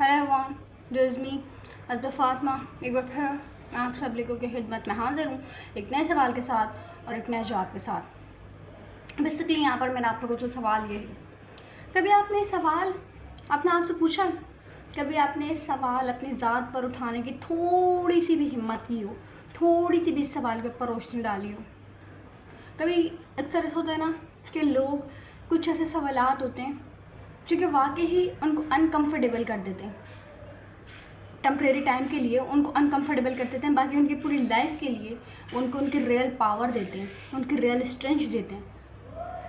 Hello everyone, this is me Azba Fatima. एक बार फिर मैं आप सब लोगों की खिदमत में हाजिर हूँ एक नए सवाल के साथ और एक नए जवाब के साथ। बेसिकली यहाँ पर मेरा आप लोगों को सवाल ये है, कभी आपने सवाल अपने आप से पूछा, कभी आपने सवाल अपनी ज़ात पर उठाने की थोड़ी सी भी हिम्मत की हो, थोड़ी सी भी इस सवाल के ऊपर रोशनी डाली हो? कभी अक्सर ऐसा होता है ना कि लोग कुछ ऐसे सवालात होते हैं जो कि वाकई ही उनको अनकम्फर्टेबल कर देते हैं, टेम्प्रेरी टाइम के लिए उनको अनकम्फर्टेबल कर देते हैं, बाकी उनकी पूरी लाइफ के लिए उनको उनकी रियल पावर देते हैं, उनकी रियल स्ट्रेंथ देते हैं।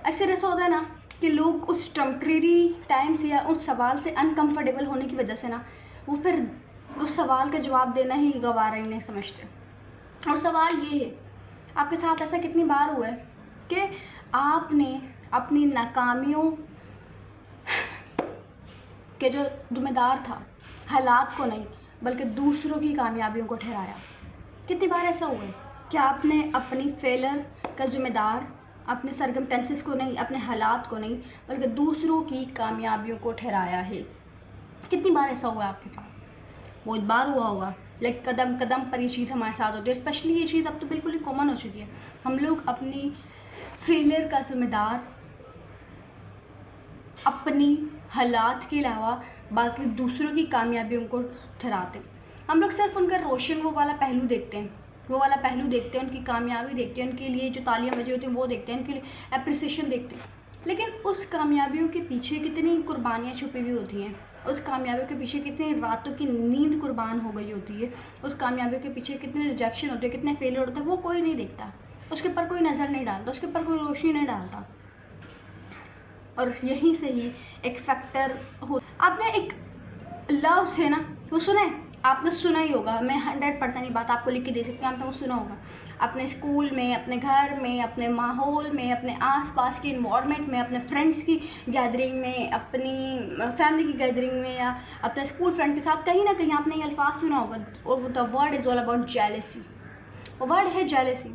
अक्सर ऐसा होता है ना कि लोग उस टेम्प्रेरी टाइम से या उस सवाल से अनकम्फर्टेबल होने की वजह से ना वो फिर उस सवाल का जवाब देना ही गवारा ही नहीं समझते। और सवाल ये है, आपके साथ ऐसा कितनी बार हुआ है कि आपने अपनी नाकामियों के जो जिम्मेदार था हालात को नहीं बल्कि दूसरों की कामयाबियों को ठहराया? कितनी बार ऐसा हुआ है कि आपने अपनी फेलर का जिम्मेदार अपने सर्कमस्टेंसेस को नहीं, अपने हालात को नहीं बल्कि दूसरों की कामयाबियों को ठहराया है? कितनी बार ऐसा हुआ है आपके पास? बहुत बार हुआ होगा। लाइक कदम कदम पर ये चीज़ हमारे साथ होती है। स्पेशली ये चीज़ अब तो बिल्कुल ही कॉमन हो चुकी है। हम लोग अपनी फेलियर का जिम्मेदार अपनी हालात के अलावा बाकी दूसरों की कामयाबियों को ठहराते हैं। हम लोग सिर्फ उनका रोशन वो वाला पहलू देखते हैं, उनकी कामयाबी देखते हैं, उनके लिए जो तालियां बज रही होती हैं वो देखते हैं, उनके लिए एप्रिसिएशन देखते हैं। लेकिन उस कामयाबियों के पीछे कितनी कुर्बानियाँ छुपी हुई होती हैं, उस कामयाबियों के पीछे कितनी रातों की नींद कुर्बान हो गई होती है, उस कामयाबियों के पीछे कितने रिजेक्शन होते हैं, कितने फेलियर होते हैं, वो कोई नहीं देखता, उसके ऊपर कोई नज़र नहीं डालता, उसके ऊपर कोई रोशनी नहीं डालता। और यहीं से ही एक फैक्टर हो, आपने एक लव है ना, वो सुना है? आपने सुना ही होगा, मैं 100% ये बात आपको लिख के दे सकती हूँ, आपने वो सुना होगा। अपने स्कूल में, अपने घर में, अपने माहौल में, अपने आसपास के इन्वायरमेंट में, अपने फ्रेंड्स की गैदरिंग में, अपनी फैमिली की गैदरिंग में या अपने स्कूल फ्रेंड के साथ कहीं ना कहीं आपने ये अल्फाज सुना होगा, और the word is all about jealousy. वो वर्ड है जेलसी।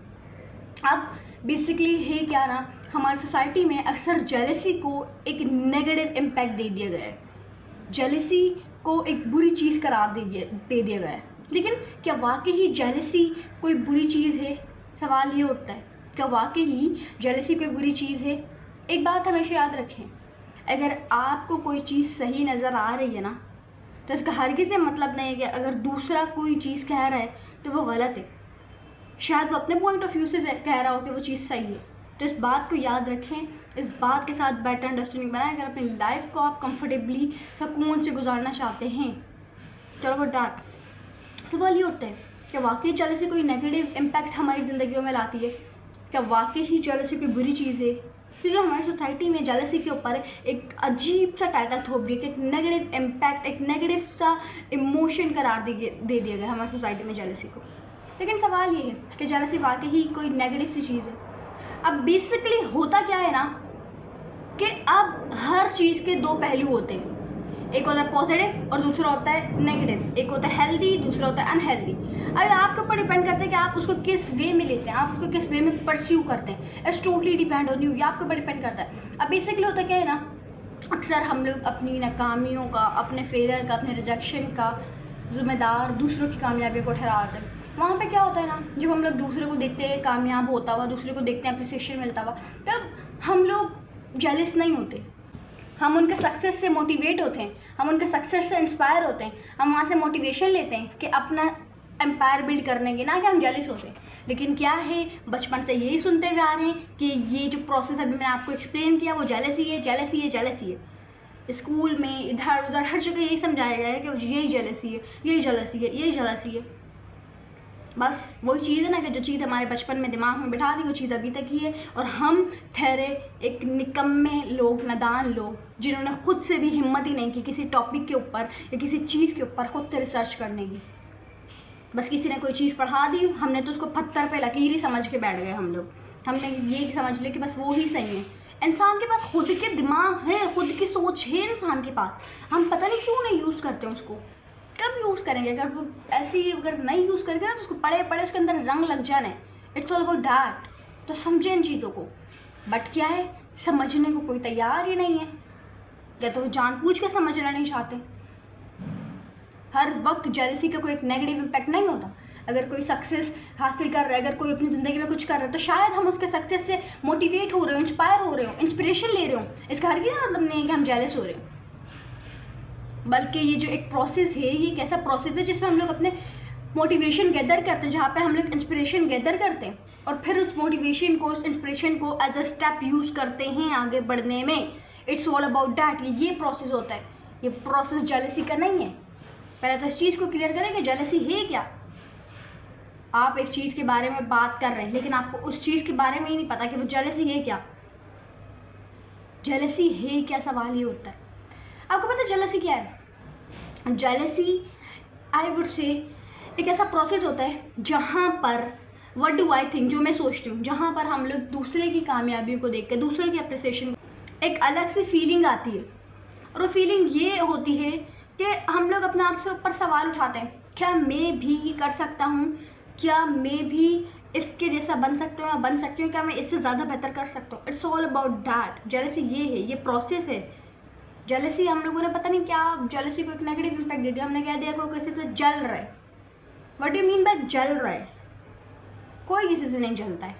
अब बेसिकली है क्या ना, हमारी सोसाइटी में अक्सर जेलसी को एक नेगेटिव इम्पैक्ट दे दिया गया है, जेलसी को एक बुरी चीज़ करार दे दिया गया है। लेकिन क्या वाकई ही जेलसी कोई बुरी चीज़ है? सवाल ये उठता है, क्या वाकई ही जेलसी कोई बुरी चीज़ है? एक बात हमेशा याद रखें, अगर आपको कोई चीज़ सही नज़र आ रही है ना, तो इसका हरगिज़ मतलब नहीं है कि अगर दूसरा कोई चीज़ कह रहा है तो वो गलत है। शायद वो अपने पॉइंट ऑफ व्यू से कह रहा हो कि वो चीज़ सही है। तो इस बात को याद रखें, इस बात के साथ बेटर अंडरस्टैंडिंग बनाएं। अगर अपनी लाइफ को आप कंफर्टेबली सुकून से गुजारना चाहते हैं, चलो वो डार्क सवाल ये उठता है, क्या वाकई जेलसी कोई नेगेटिव इम्पैक्ट हमारी ज़िंदगियों में लाती है? क्या वाकई ही जेलसी कोई बुरी चीज़ है? क्योंकि हमारी सोसाइटी में जेलसी के ऊपर एक अजीब सा टाइटल थोप दिया कि एक नेगेटिव इम्पैक्ट, एक नेगेटिव सा इमोशन करार दे दिया गया हमारी सोसाइटी में जेलसी को। लेकिन सवाल ये है कि जेलसी वाकई ही कोई नेगेटिव सी चीज़ है? अब बेसिकली होता क्या है ना कि अब हर चीज़ के दो पहलू होते हैं, एक होता है पॉजिटिव और दूसरा होता है नेगेटिव, एक होता है हेल्दी, दूसरा होता है अनहेल्दी। अब आपके ऊपर डिपेंड करता है कि आप उसको किस वे में लेते हैं, आप उसको किस वे में परस्यू करते हैं। It's totally depend on you, ये आपके ऊपर डिपेंड करता है। अब बेसिकली होता क्या है ना, अक्सर हम लोग अपनी नाकामियों का, अपने फेलियर का, अपने रिजेक्शन का जिम्मेदार दूसरों की कामयाबी को ठहराते हैं। वहाँ पे क्या होता है ना, जब हम लोग दूसरे को देखते हैं कामयाब होता हुआ, दूसरे को देखते हैं अप्रिसिएशन मिलता हुआ, तब हम लोग जेलस नहीं होते, हम उनके सक्सेस से मोटिवेट होते हैं, हम उनके सक्सेस से इंस्पायर होते हैं, हम वहाँ से मोटिवेशन लेते हैं कि अपना एम्पायर बिल्ड करने की, ना कि हम जेलस होते हैं। लेकिन क्या है, बचपन से यही सुनते हुए आ रहे हैं कि ये जो प्रोसेस अभी मैंने आपको एक्सप्लेन किया वो जेलसी है, जेलसी है, जेलसी है। स्कूल में इधर उधर हर जगह यही समझाया गया है कि यही जेलसी है, यही जेलसी है, यही जेलसी है। बस वही चीज़ है ना कि जो चीज़ हमारे बचपन में दिमाग में बिठा दी वो चीज़ अभी तक ही है, और हम ठहरे एक निकम्मे लोग, नादान लोग, जिन्होंने खुद से भी हिम्मत ही नहीं की किसी टॉपिक के ऊपर या किसी चीज़ के ऊपर खुद से रिसर्च करने की। बस किसी ने कोई चीज़ पढ़ा दी, हमने तो उसको पत्थर पे लकीर ही समझ के बैठ गए हम लोग। हमने ये समझ लिया कि बस वो ही सही है। इंसान के पास खुद के दिमाग है, खुद की सोच है इंसान के पास, हम पता नहीं क्यों नहीं यूज़ करते उसको। कब यूज़ करेंगे? अगर नहीं यूज़ करेंगे ना तो उसको पढ़े पढ़े उसके अंदर जंग लग जाना है। It's all about that. तो समझें इन चीज़ों को, बट क्या है, समझने को कोई तैयार ही नहीं है, या तो जानबूझ के समझना नहीं चाहते। हर वक्त जेलसी का कोई एक नेगेटिव इम्पैक्ट नहीं होता। अगर कोई सक्सेस हासिल कर रहा है, अगर कोई अपनी ज़िंदगी में कुछ कर रहा है, तो शायद हम उसके सक्सेस से मोटिवेट हो रहे हो, इंस्पायर हो रहे हो, इंस्पिरेशन ले रहे हो। इसका हर किसी मतलब नहीं है कि हम जेलस हो रहे हो, बल्कि ये जो एक प्रोसेस है, ये एक ऐसा प्रोसेस है जिसमें हम लोग अपने मोटिवेशन गैदर करते हैं, जहाँ पे हम लोग इंस्पिरेशन गैदर करते हैं और फिर उस मोटिवेशन को, उस इंस्पिरेशन को एज अ स्टेप यूज़ करते हैं आगे बढ़ने में। It's all about that. ये प्रोसेस होता है, ये प्रोसेस जेलसी का नहीं है। पहले तो इस चीज़ को क्लियर करें कि जेलसी है क्या। आप एक चीज़ के बारे में बात कर रहे हैं लेकिन आपको उस चीज़ के बारे में ही नहीं पता कि वो जेलसी है क्या। जेलसी है क्या, सवाल ये होता है। आपको पता है जेलसी क्या है? जेलसी आई वुड से एक ऐसा प्रोसेस होता है जहाँ पर व्हाट डू आई थिंक, जो मैं सोचती हूँ, जहाँ पर हम लोग दूसरे की कामयाबियों को देख कर, दूसरे की अप्रिसिएशन, एक अलग सी फीलिंग आती है। और वो फीलिंग ये होती है कि हम लोग अपने आप से ऊपर सवाल उठाते हैं, क्या मैं भी कर सकता हूँ, क्या मैं भी इसके जैसा बन सकता हूँ या बन सकती हूँ, क्या मैं इससे ज़्यादा बेहतर कर सकता हूँ। It's all about that. Jealousy ये है, ये प्रोसेस है। जेलसी हम लोगों ने पता नहीं क्या जेलसी को एक नेगेटिव इम्पैक्ट दे दिया। हमने कह दिया कोई किसी से जल रहा है। What do you mean by जल रहा है? कोई किसी से नहीं जलता है।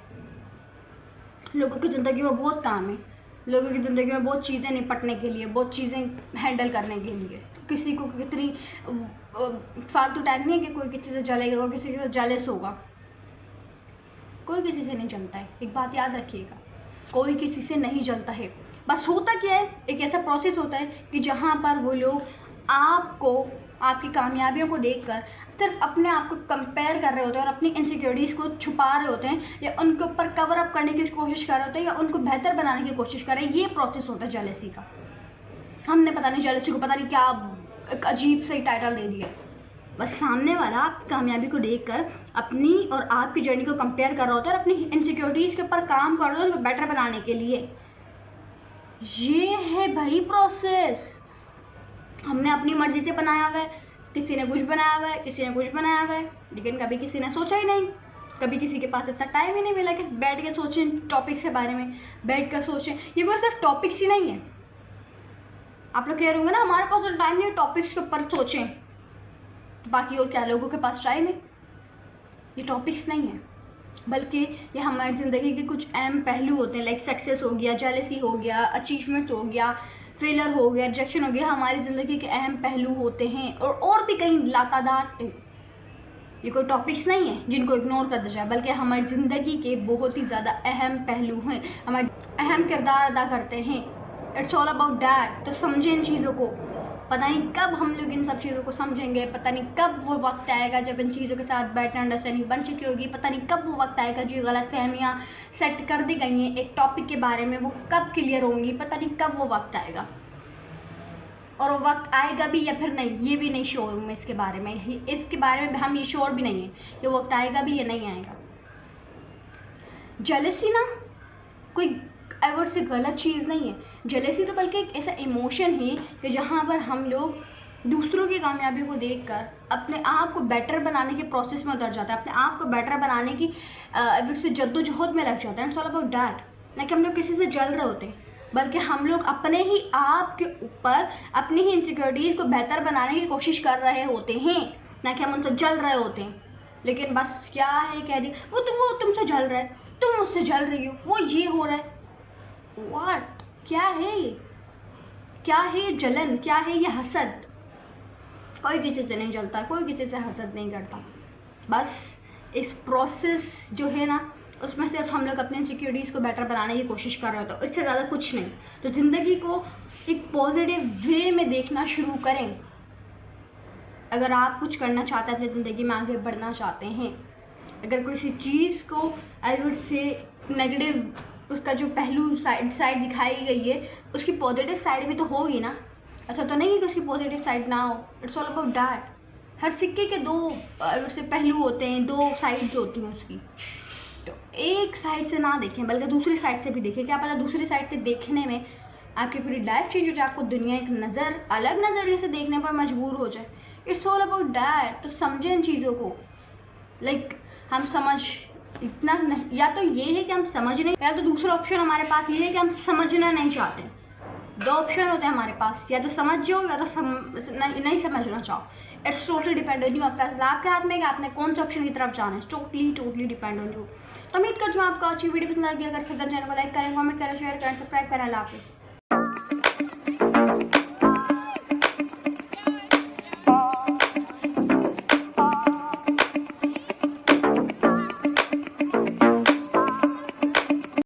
लोगों की ज़िंदगी में बहुत काम है, लोगों की ज़िंदगी में बहुत चीज़ें निपटने के लिए, बहुत चीज़ें हैंडल करने के लिए। किसी को कितनी फालतू टाइम नहीं है कि कोई किसी से जलेगा, कोई किसी से जेलस होगा। कोई किसी से नहीं जलता है, एक बात याद रखिएगा, कोई किसी से नहीं जलता है। बस होता क्या है, एक ऐसा प्रोसेस होता है कि जहाँ पर वो लोग आपको, आपकी कामयाबियों को देखकर सिर्फ अपने आप को कंपेयर कर रहे होते हैं और अपनी इनसिक्योरिटीज़ को छुपा रहे होते हैं, या उनके ऊपर कवर अप करने की कोशिश कर रहे होते हैं, या उनको बेहतर बनाने की कोशिश कर रहे हैं। ये प्रोसेस होता है जेलसी का। हमने पता नहीं जेलसी को पता नहीं क्या एक अजीब से टाइटल दे दिया। बस सामने वाला आपकी कामयाबी को देखकर अपनी और आपकी जर्नी को कंपेयर कर रहा होता है और अपनी इनसिक्योरिटीज़ के ऊपर काम कर रहा होता है उनको बेटर बनाने के लिए। ये है भाई प्रोसेस। हमने अपनी मर्जी से बनाया हुआ है, किसी ने कुछ बनाया हुआ है, किसी ने कुछ बनाया हुआ है, लेकिन कभी किसी ने सोचा ही नहीं। कभी किसी के पास इतना टाइम ही नहीं मिला कि बैठ के सोचें टॉपिक्स के बारे में, बैठ कर सोचें। ये कोई सिर्फ टॉपिक्स ही नहीं है। आप लोग कह रहे होंगे ना हमारे पास तो टाइम नहीं है टॉपिक्स के ऊपर सोचें, बाकी और क्या लोगों के पास टाइम है। ये टॉपिक्स नहीं है, बल्कि ये हमारी ज़िंदगी के कुछ अहम पहलू होते हैं। लाइक सक्सेस हो गया, जेलसी हो गया, अचीवमेंट हो गया, फेलर हो गया, रिजेक्शन हो गया, हमारी ज़िंदगी के अहम पहलू होते हैं। और भी कहीं लातादार। ये कोई टॉपिक्स नहीं है जिनको इग्नोर कर दिया जाए, बल्कि हमारी ज़िंदगी के बहुत ही ज़्यादा अहम पहलू हैं, हमारे अहम किरदार अदा करते हैं। It's all about that. तो समझें इन चीज़ों को। पता नहीं कब हम लोग इन सब चीज़ों को समझेंगे, पता नहीं कब वो वक्त आएगा जब इन चीज़ों के साथ बेटर अंडरस्टैंडिंग बन चुकी होगी, पता नहीं कब वो वक्त आएगा जो गलतफहमियाँ सेट कर दी गई हैं एक टॉपिक के बारे में, वो कब क्लियर होंगी, पता नहीं कब वो वक्त आएगा। और वो वक्त आएगा भी या फिर नहीं, ये भी नहीं श्योर हूँ मैं इसके बारे में। इसके बारे में हम ये श्योर भी नहीं है कि वो वक्त आएगा भी या नहीं आएगा। जेलसी ना कोई एवर से गलत चीज़ नहीं है। जेलसी तो बल्कि एक ऐसा इमोशन है कि जहाँ पर हम लोग दूसरों की कामयाबी को देखकर अपने आप को बेटर बनाने के प्रोसेस में उतर जाते हैं, अपने आप को बेटर बनाने की एवर से जद्दोजहद में लग जाते हैं। It's all about that. ना कि हम लोग किसी से जल रहे होते हैं, बल्कि हम लोग अपने ही आप के ऊपर अपनी ही इनसिक्योरिटीज़ को बेहतर बनाने की कोशिश कर रहे होते हैं, ना कि हम उनसे जल रहे होते हैं। लेकिन बस क्या है, कह दी वो तुमसे जल रहा है, तुम मुझसे जल रही हो, वो ये हो रहा है। व्हाट, क्या है ये? क्या है ये जलन? क्या है ये हसद? कोई किसी से नहीं जलता, कोई किसी से हसद नहीं करता। बस इस प्रोसेस जो है ना, उसमें सिर्फ हम लोग अपने इनसिक्योरिटीज़ को बेटर बनाने की कोशिश कर रहे होते हैं, इससे ज़्यादा कुछ नहीं। तो ज़िंदगी को एक पॉजिटिव वे में देखना शुरू करें। अगर आप कुछ करना चाहते हैं, अपनी ज़िंदगी में आगे बढ़ना चाहते हैं, अगर किसी चीज़ को आई वुड से नेगेटिव उसका जो पहलू साइड दिखाई गई है, उसकी पॉजिटिव साइड भी तो होगी ना। ऐसा तो नहीं है कि उसकी पॉजिटिव साइड ना हो। It's all about that. हर सिक्के के दो उससे पहलू होते हैं, दो साइड्स होती हैं उसकी। तो एक साइड से ना देखें, बल्कि दूसरी साइड से भी देखें। क्या पता दूसरी साइड से देखने में आपकी पूरी लाइफ चेंज हो जाए, आपको दुनिया एक अलग नज़रिए से देखने पर मजबूर हो जाए। It's all about that. तो समझें इन चीज़ों को। लाइक हम समझ इतना नहीं, या तो ये है कि हम समझ नहीं, या तो दूसरा ऑप्शन हमारे पास ये है कि हम समझना नहीं चाहते। दो ऑप्शन होते हैं हमारे पास, या तो समझ जाओ या तो नहीं समझना चाहो। It's totally depend on you. अब फैसला आपके हाथ में है कि आपने कौन से ऑप्शन की तरफ जाना है। Totally depend on you. तो उम्मीद करती हूँ आपको अच्छी वीडियो पसंद आएगी। अगर फिर चैनल को लाइक करें, कमेंट करें, शेयर करें, सब्सक्राइब करें। अल्लाह हाफिज़।